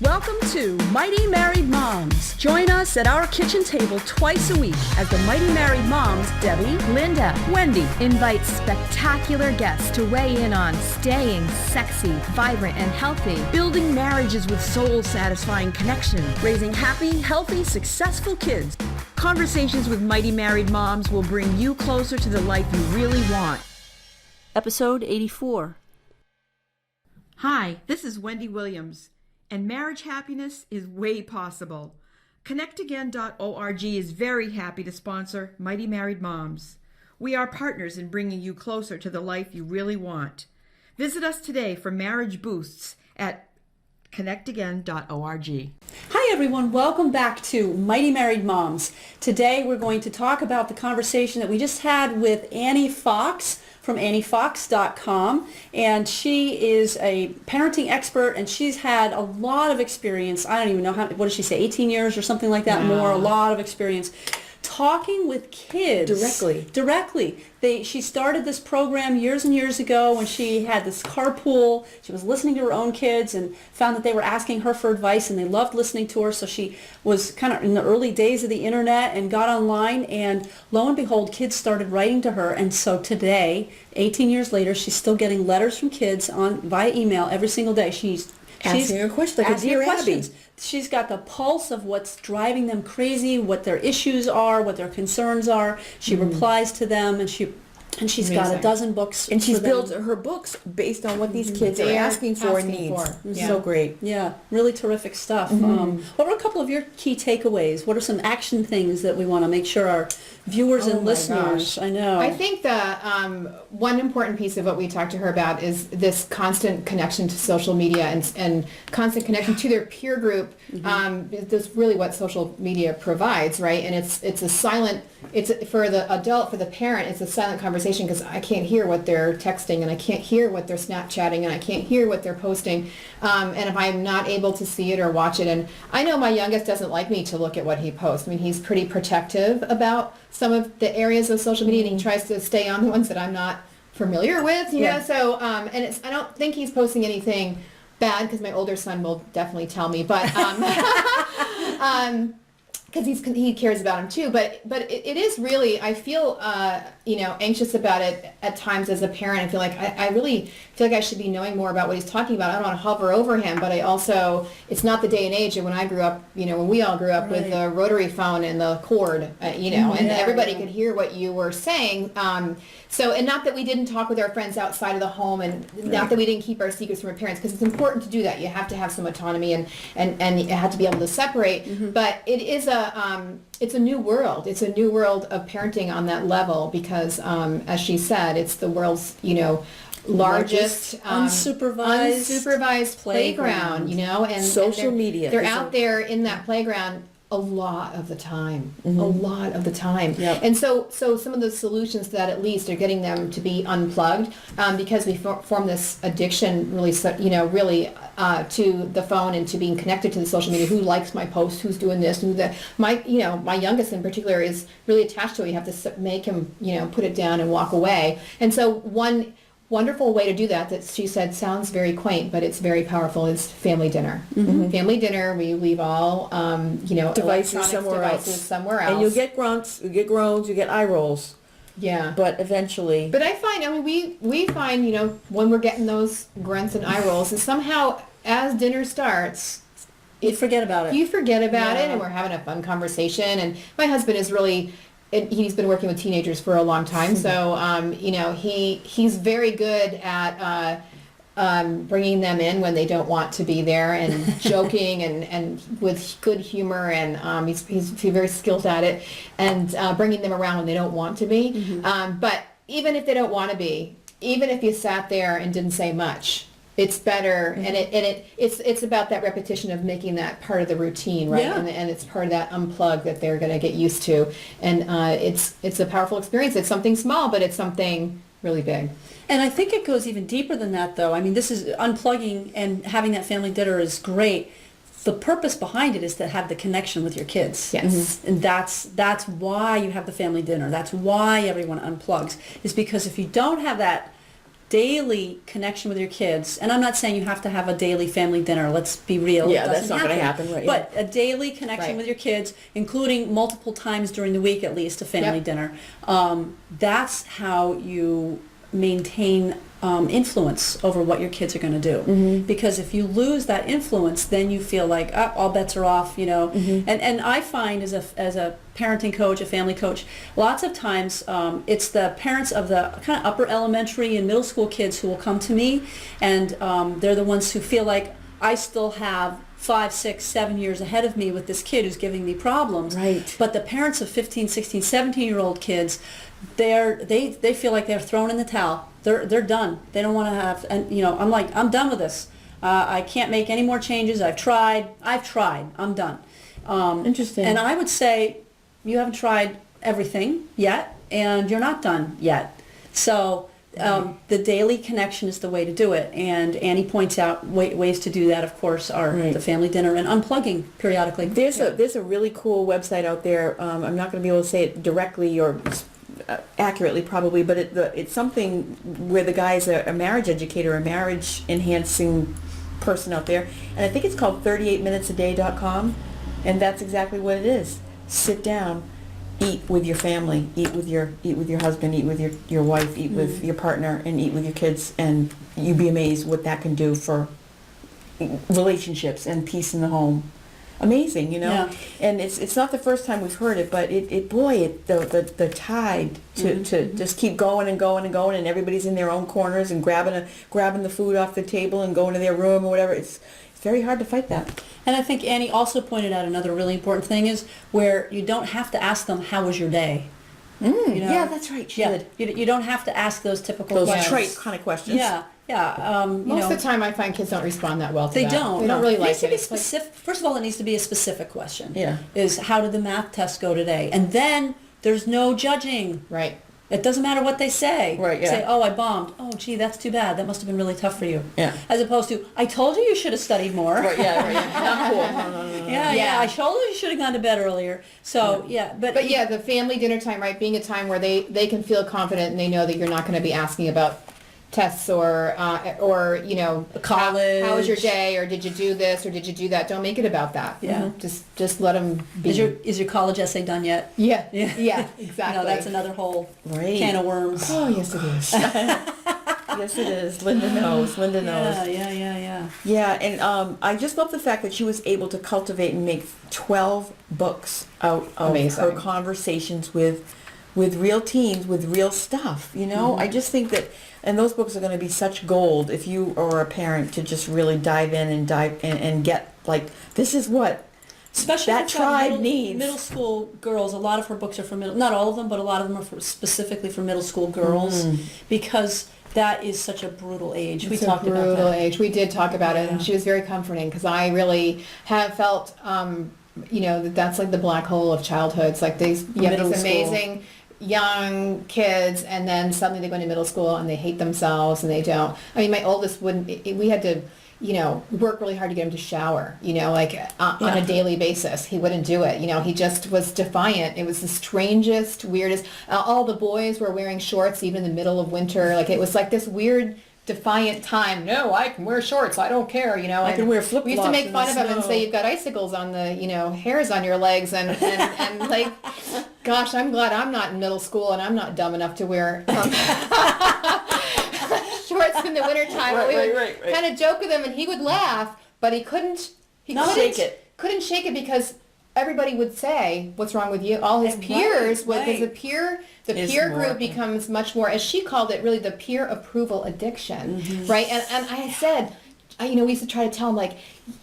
Welcome to Mighty Married Moms. Join us at our kitchen table twice a week as the Mighty Married Moms, Debbie, Linda, Wendy, invite spectacular guests to weigh in on staying sexy, vibrant, and healthy, building marriages with soul-satisfying connection, raising happy, healthy, successful kids. Conversations with Mighty Married Moms will bring you closer to the life you really want. Episode 84. Hi, this is Wendy Williams, and marriage happiness is way possible. ConnectAgain.org is very happy to sponsor Mighty Married Moms. We are partners in bringing you closer to the life you really want. Visit us today for marriage boosts at ConnectAgain.org. Hi everyone, welcome back to Mighty Married Moms. Today we're going to talk about the conversation that we just had with Annie Fox from AnnieFox.com, and she is a parenting expert, and she's had a lot of experience. I don't even know what did she say, 18 years or something like that, more, a lot of experience talking with kids directly. She started this program years and years ago when she had this carpool. She was listening to her own kids and found that they were asking her for advice, and they loved listening to her. So she was kind of in the early days of the internet and got online, and lo and behold, kids started writing to her. And so today, 18 years later, she's still getting letters from kids via email every single day. She's asking her questions, like a Dear Abby. She's got the pulse of what's driving them crazy, what their issues are, what their concerns are. She replies to them, and she's got a dozen books. And she's built her books based on what these kids are asking for and needs. So great. Yeah, really terrific stuff. What were a couple of your key takeaways? What are some action things that we want to make sure our viewers and listeners, I know. I think the one important piece of what we talked to her about is this constant connection to social media and constant connection to their peer group. That's really what social media provides, right? And it's a silent, it's for the adult, for the parent, it's a silent conversation because I can't hear what they're texting, and I can't hear what they're Snapchatting, and I can't hear what they're posting. And if I'm not able to see it or watch it, and I know my youngest doesn't like me to look at what he posts. I mean, he's pretty protective about some of the areas of social media, and he tries to stay on the ones that I'm not familiar with, you know. So, and I don't think he's posting anything bad, because my older son will definitely tell me, but because he cares about him too. But it is really, I feel anxious about it at times as a parent. I feel like I really feel like I should be knowing more about what he's talking about. I don't want to hover over him, but I also, it's not the day and age. And when I grew up, when we all grew up with the rotary phone and the cord, and everybody could hear what you were saying. So, and not that we didn't talk with our friends outside of the home, and not that we didn't keep our secrets from our parents, because it's important to do that. You have to have some autonomy, and you have to be able to separate. But it is it's a new world. It's a new world of parenting on that level, because, as she said, it's the world's, largest unsupervised playground, and social media. They're out there in that playground a lot of the time, And so some of the solutions to that, at least, are getting them to be unplugged, because we form this addiction, really, to the phone and to being connected to the social media. Who likes my post? Who's doing this? Who that? My youngest in particular is really attached to it. You have to make him, put it down and walk away. And so one wonderful way to do that she said sounds very quaint, but it's very powerful, is family dinner. Family dinner, we leave all devices somewhere else. And you'll get grunts, you get groans, you get eye rolls. Yeah. But eventually. But I find, we find, when we're getting those grunts and eye rolls, is somehow as dinner starts, you forget about it. And we're having a fun conversation. And my husband is really, he's been working with teenagers for a long time, so he's very good at bringing them in when they don't want to be there, and joking and with good humor, and he's very skilled at it, and bringing them around when they don't want to be. But even if they don't want to be, even if you sat there and didn't say much, it's better, and it's about that repetition of making that part of the routine, right? Yeah. And it's part of that unplug that they're going to get used to, and it's a powerful experience. It's something small, but it's something really big. And I think it goes even deeper than that, though. I mean, this is unplugging and having that family dinner is great. The purpose behind it is to have the connection with your kids. Yes. And that's why you have the family dinner. That's why everyone unplugs, is because if you don't have that daily connection with your kids, and I'm not saying you have to have a daily family dinner, let's be real. Yeah, that's not going to happen, right? But a daily connection with your kids, including multiple times during the week at least, a family dinner. That's how you maintain influence over what your kids are going to do. Because if you lose that influence, then you feel like all bets are off, And I find as a parenting coach, a family coach, lots of times it's the parents of the kind of upper elementary and middle school kids who will come to me, and they're the ones who feel like I still have 5, 6, 7 years ahead of me with this kid who's giving me problems. Right. But the parents of 15, 16, 17-year-old kids, they feel like they're thrown in the towel. They're done. They don't want to have, and I'm like, I'm done with this. I can't make any more changes. I've tried. I'm done. Interesting. And I would say you haven't tried everything yet, and you're not done yet. So the daily connection is the way to do it. And Annie points out ways to do that, of course, are the family dinner and unplugging periodically. There's a really cool website out there. I'm not going to be able to say it directly or accurately probably, but it's something where the guy's a marriage educator, a marriage enhancing person out there, and I think it's called 38minutesaday.com, and that's exactly what it is. Sit down, eat with your family, eat with your husband, eat with your wife, eat with your partner, and eat with your kids, and you'd be amazed what that can do for relationships and peace in the home. Amazing, Yeah. And it's not the first time we've heard it, but the tide to just keep going and going and going, and everybody's in their own corners and grabbing the food off the table and going to their room or whatever. It's very hard to fight that. And I think Annie also pointed out another really important thing is where you don't have to ask them, how was your day? Yeah, that's right. She did. You don't have to ask those typical questions. Trite kind of questions. Yeah. Most of the time, I find kids don't respond that well to They that. don't. They don't really It like needs to it. be specific. First of all, it needs to be a specific question. Yeah. Is how did the math test go today? And then there's no judging. Right. It doesn't matter what they say. Right, yeah. Say, oh, I bombed. Oh, gee, that's too bad. That must have been really tough for you. Yeah. As opposed to, I told you should have studied more. Right, yeah. Not cool. No. Yeah. I told you should have gone to bed earlier. So, But yeah, the family dinner time, right, being a time where they can feel confident and they know that you're not going to be asking about tests or college. How was your day, or did you do this, or did you do that? Don't make it about that. Yeah. Just let them be. Is your college essay done yet? Yeah, Exactly. That's another whole can of worms. Oh, yes it is. Yes, it is. Linda knows. Yeah. Yeah, and I just love the fact that she was able to cultivate and make 12 books out of her conversations with real teens, with real stuff, I just think that, and those books are going to be such gold if you are a parent to just really dive in and get, like, this is what Especially that tribe needs. Middle school girls, a lot of her books are for not all of them, but a lot of them are specifically for middle school girls, because that is such a brutal age. It's a brutal age. We did talk about it, and she was very comforting, because I really have felt, that's like the black hole of childhood. It's like these amazing young kids, and then suddenly they go into middle school and they hate themselves and they don't. I mean, my oldest we had to, work really hard to get him to shower, on a daily basis. He wouldn't do it. He just was defiant. It was the strangest, weirdest. All the boys were wearing shorts even in the middle of winter. Like, it was like this weird defiant time. No, I can wear shorts. I don't care. I can wear flip-flops. We used to make fun of him and say, you've got icicles on the, hairs on your legs, and like, gosh, I'm glad I'm not in middle school and I'm not dumb enough to wear shorts in the wintertime. Right. Kind of joke with him, and he would laugh, but he couldn't shake it. Couldn't shake it, because everybody would say, what's wrong with you? All his peers, because the peer group becomes much more, as she called it, really the peer approval addiction, right? And I said, we used to try to tell him, like,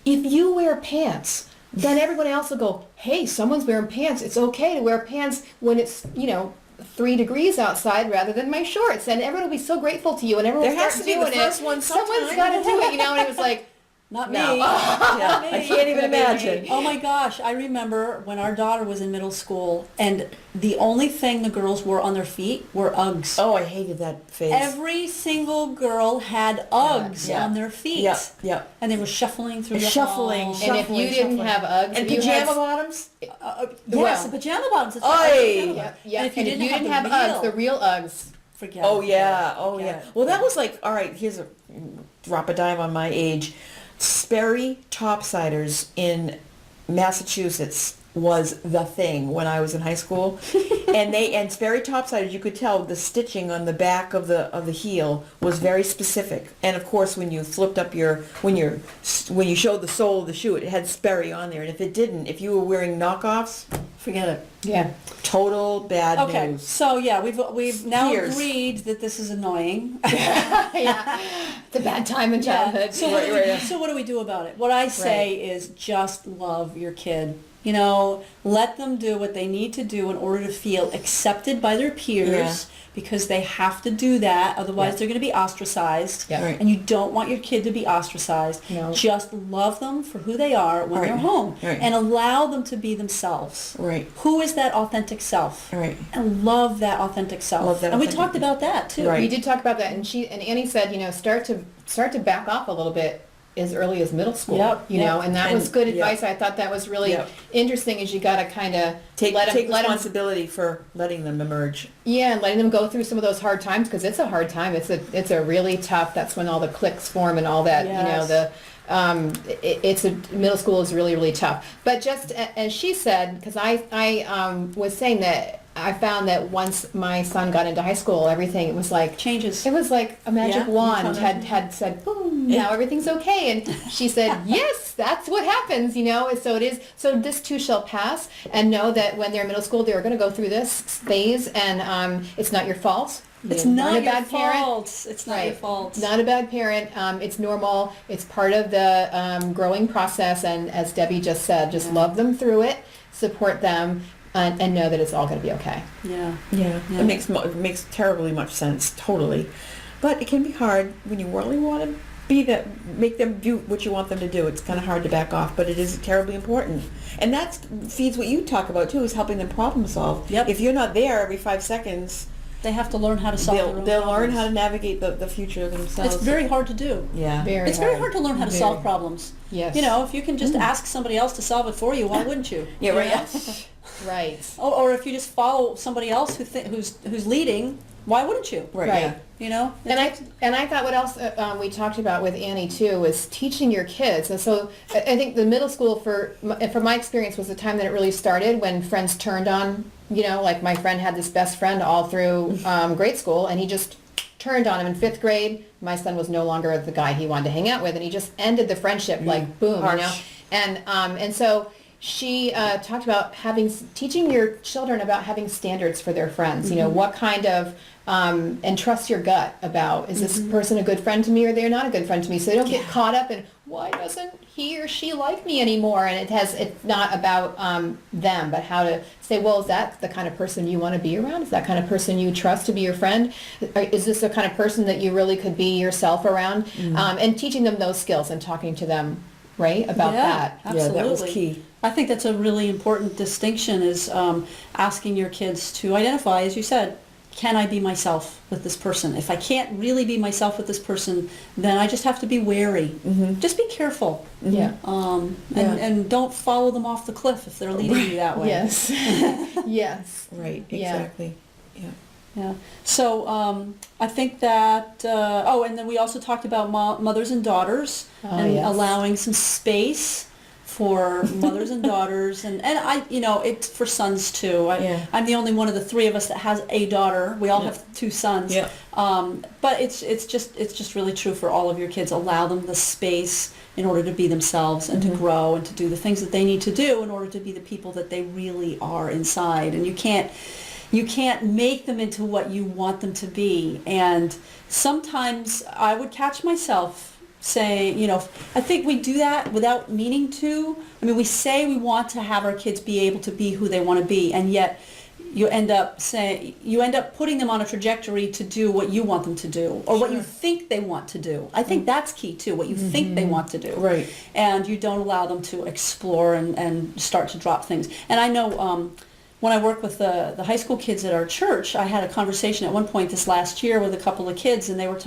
if you wear pants, then everyone else will go, hey, someone's wearing pants. It's okay to wear pants when it's, 3 degrees outside rather than my shorts. And everyone will be so grateful to you, and everyone will start doing it. There has to be the first one sometime. Someone's got to do it, and he was like, Not me. No. I can't even imagine. Oh my gosh, I remember when our daughter was in middle school, and the only thing the girls wore on their feet were Uggs. Oh, I hated that phase. Every single girl had Uggs on their feet. Yeah. And they were shuffling through the Shuffling. hall. And if you didn't have Uggs, and pajama bottoms? Yes, the pajama bottoms. That's Oy. right. Yeah. And if you and didn't if you have didn't have Uggs, the real Uggs, Forget Oh it. yeah, oh Forget yeah. it. Well, that was like, all right, here's a drop a dime on my age. Sperry topsiders in Massachusetts was the thing when I was in high school. and Sperry topsiders, you could tell the stitching on the back of the heel was very specific. And of course, when you flipped up when you showed the sole of the shoe, it had Sperry on there. And if it didn't, if you were wearing knockoffs, Forget it. Yeah. total bad Okay, news. so yeah, we've now Years. agreed that this is annoying. Yeah. It's a bad time in childhood. So, so what do we do about it? What I say is just love your kid. You know, let them do what they need to do in order to feel accepted by their peers, because they have to do that. Otherwise, they're going to be ostracized. Yeah. Right. And you don't want your kid to be ostracized. No. Just love them for who they are when they're home, Right. and allow them to be themselves. Right. Who is that authentic self? Right. And love that authentic self. Love that and we authentic- talked about that too. Right. We did talk about that, and Annie said, start to back off a little bit as early as middle school. Yep, You know, and that was good yeah. advice. I thought that was really Yep. interesting. Is you got to kind of Take let them responsibility for letting them emerge. and letting them go through some of those hard times, because it's a hard time. It's a really tough. That's when all the cliques form and all that. Yes. It's a middle school is really, really tough. But just as she said, because I was saying that I found that once my son got into high school, everything, it was like Changes. It was like a magic Yeah, wand you had said, boom, now everything's okay. And she said, yes, that's what happens, So it is. So this too shall pass, and know that when they're in middle school, they're going to go through this phase, and it's not your fault. It's You not weren't a your bad parent. fault. It's not your Right. fault. Not a bad parent. It's normal. It's part of the growing process. And as Debbie just said, just love them through it, support them, and know that it's all going to be okay. Yeah. Yeah, Yeah. it makes terribly much sense, totally. But it can be hard when you really want to make them do what you want them to do. It's kind of hard to back off, but it is terribly important. And that feeds what you talk about too, is helping them problem solve. Yep. If you're not there every 5 seconds, They have to learn how to solve their own they'll learn problems. how to navigate the future themselves. It's very hard to do. Yeah. It's very hard to learn how to Very. solve problems. Yes. If you can just ask somebody else to solve it for you, why wouldn't you? Yeah, right. You know? Right. Or if you just follow somebody else who's leading, why wouldn't you? Right. Right. Yeah. And I thought what else we talked about with Annie too was teaching your kids. And so I think the middle school, from my experience, was the time that it really started, when friends turned on. Like my friend had this best friend all through grade school, and he just turned on him in 5th grade. My son was no longer the guy he wanted to hang out with, and he just ended the friendship like boom, Harsh. And so she talked about teaching your children about having standards for their friends. What kind of and trust your gut about, is this person a good friend to me, or they're not a good friend to me, so they don't get caught up in, why doesn't he or she like me anymore? And it's not about them, but how to say, well, is that the kind of person you want to be around? Is that kind of person you trust to be your friend? Is this the kind of person that you really could be yourself around? And teaching them those skills and talking to them, right, about that. Absolutely. Yeah, that was key. I think that's a really important distinction, is asking your kids to identify, as you said, can I be myself with this person? If I can't really be myself with this person, then I just have to be wary. Just be careful. Yeah. And don't follow them off the cliff if they're leading you that way. Yes. Yes. Right, Yeah. exactly. Yeah. Yeah. So I think that, and then we also talked about mothers and daughters, and yes. allowing some space for mothers and daughters, and I, it's for sons too. I'm the only one of the 3 of us that has a daughter. We all have 2 sons. Yeah. But it's just really true for all of your kids. Allow them the space in order to be themselves and to grow and to do the things that they need to do in order to be the people that they really are inside. And you can't make them into what you want them to be. And sometimes I would catch myself saying, I think we do that without meaning to. I mean, we say we want to have our kids be able to be who they want to be, and yet you end up putting them on a trajectory to do what you want them to do, or what you think they want to do. I think that's key too, what you think they want to do. Right. And you don't allow them to explore and start to drop things. And I know, when I work with the high school kids at our church, I had a conversation at one point this last year with a couple of kids, and they were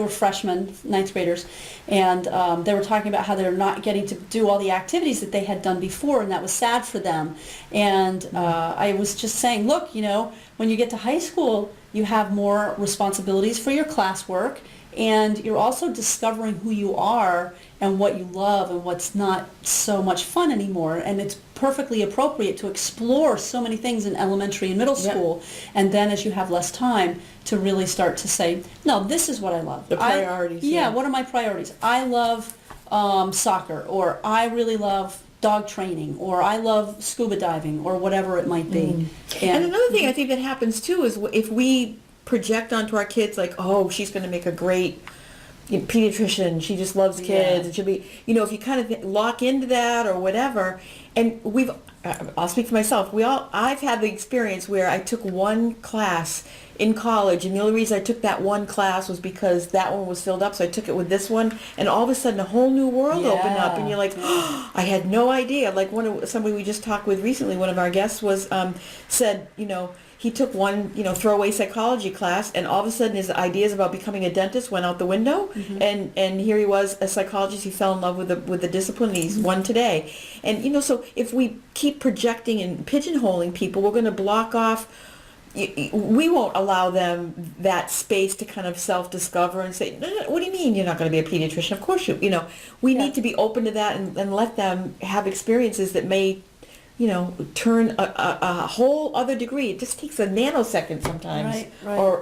freshmen, ninth graders, and they were talking about how they're not getting to do all the activities that they had done before, and that was sad for them. And I was just saying, look, when you get to high school, you have more responsibilities for your classwork, and you're also discovering who you are and what you love and what's not so much fun anymore. And it's perfectly appropriate to explore so many things in elementary and middle school. And then as you have less time to really start to say, no, this is what I love. The priorities. What are my priorities? I love soccer, or I really love dog training, or I love scuba diving, or whatever it might be. And another thing I think that happens too is if we project onto our kids like, oh, she's going to make a great pediatrician, she just loves kids, and she'll be, if you kind of lock into that or whatever, and I'll speak for myself, I've had the experience where I took one class in college, and the only reason I took that one class was because that one was filled up, so I took it with this one, and all of a sudden a whole new world opened up, and you're like, oh, I had no idea. Like somebody we just talked with recently, one of our guests said, he took one, throwaway psychology class, and all of a sudden his ideas about becoming a dentist went out the window, and here he was, a psychologist. He fell in love with the discipline, and he's one today. And, so if we keep projecting and pigeonholing people, we're going to block off, we won't allow them that space to kind of self-discover and say, no, what do you mean you're not going to be a pediatrician? Of course we need to be open to that and let them have experiences that may turn a whole other degree. It just takes a nanosecond sometimes, right. or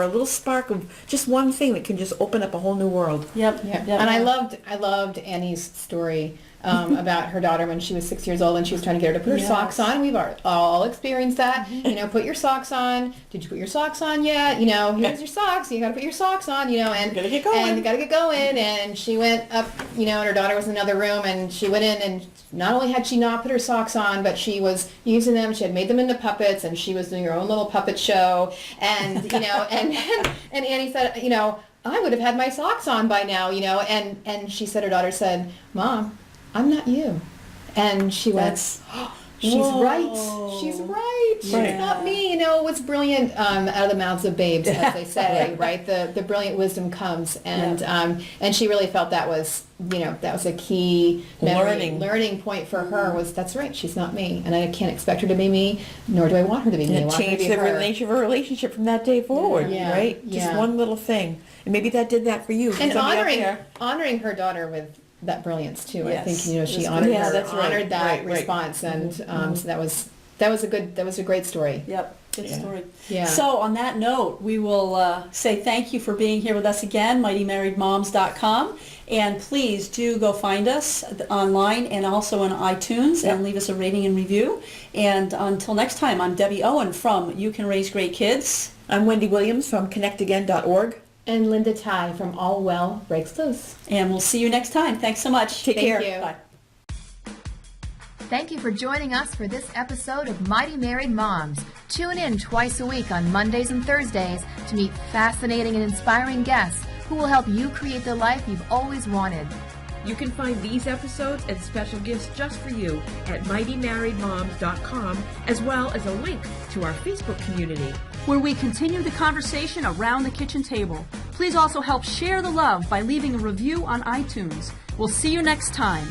a little spark of just one thing that can just open up a whole new world. Yep. And I loved Annie's story about her daughter when she was 6 years old and she was trying to get her to put her socks on. We've all experienced that. Put your socks on. Did you put your socks on yet? Here's your socks. You got to put your socks on. And gotta get going. And you got to get going. And she went up. And her daughter was in another room, and she went in, and not only had she not put her socks on, but she was using them. She had made them into puppets, and she was doing her own little puppet show. And and Annie said, I would have had my socks on by now. And she said, her daughter said, Mom, I'm not you. And she went, she's right. She's right. She's not me. What's brilliant out of the mouths of babes, as they say, right? The brilliant wisdom comes. And she really felt that was, that was a key learning point for her was, that's right, she's not me. And I can't expect her to be me, nor do I want her to be me. And it changed the nature of her relationship from that day forward, right? Just one little thing. And maybe that did that for you. And honoring her daughter with that brilliance too. Yes. I think she honored that response, and so that was a great story. Yep, good story. Yeah. So on that note, we will say thank you for being here with us again, mightymarriedmoms.com, and please do go find us online and also on iTunes and leave us a rating and review. And until next time, I'm Debbie Owen from You Can Raise Great Kids. I'm Wendy Williams from connectagain.org. And Linda Tighe from All Well Breaks Loose. And we'll see you next time. Thanks so much. Take care. You. Bye. Thank you for joining us for this episode of Mighty Married Moms. Tune in twice a week on Mondays and Thursdays to meet fascinating and inspiring guests who will help you create the life you've always wanted. You can find these episodes and special gifts just for you at mightymarriedmoms.com, as well as a link to our Facebook community, where we continue the conversation around the kitchen table. Please also help share the love by leaving a review on iTunes. We'll see you next time.